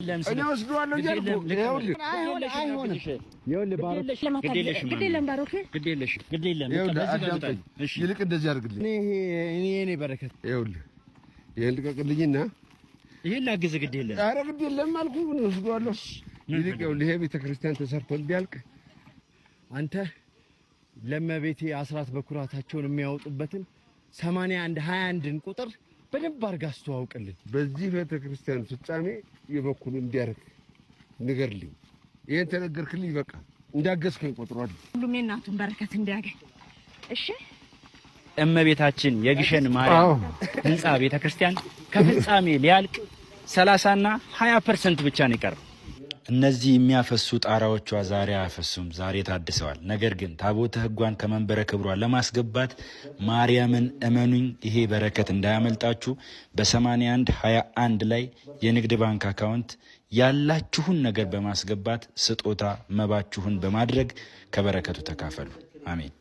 እኔ ወስደዋለሁ እያልኩ አይሆንም። ይኸውልህ ባሮክ ይልቅ እንደዚህ አድርግልኝ። እኔ በረከት ይኸውልህ ይሄን ልቀቅልኝና ይሄን ላግዝህ። ግድ የለም ኧረ ግድ የለም አልኩህ። ምን ወስደዋለሁ። ይልቅ ይኸውልህ ይሄ ቤተክርስቲያን ተሰርቶ ቢያልቅ አንተ ለእመቤቴ አስራት በኩራታቸውን የሚያወጡበትን 81 ቁጥር በደንብ አድርገህ አስተዋውቅልኝ። በዚህ ቤተክርስቲያን ፍጻሜ የበኩሉን እንዲያርግ ንገርልኝ። ይሄን ተነገርክልኝ በቃ እንዳገዝከኝ ቆጥሯል። ሁሉም የእናቱን በረከት እንዲያገኝ እሺ። እመቤታችን የግሸን ማርያም ህንጻ ቤተክርስቲያን ከፍጻሜ ሊያልቅ 30 እና 20% ብቻ ነው የቀረው። እነዚህ የሚያፈሱ ጣራዎቿ ዛሬ አያፈሱም፣ ዛሬ ታድሰዋል። ነገር ግን ታቦተ ሕጓን ከመንበረ ክብሯ ለማስገባት ማርያምን እመኑኝ፣ ይሄ በረከት እንዳያመልጣችሁ። በ8121 ላይ የንግድ ባንክ አካውንት ያላችሁን ነገር በማስገባት ስጦታ መባችሁን በማድረግ ከበረከቱ ተካፈሉ። አሜን።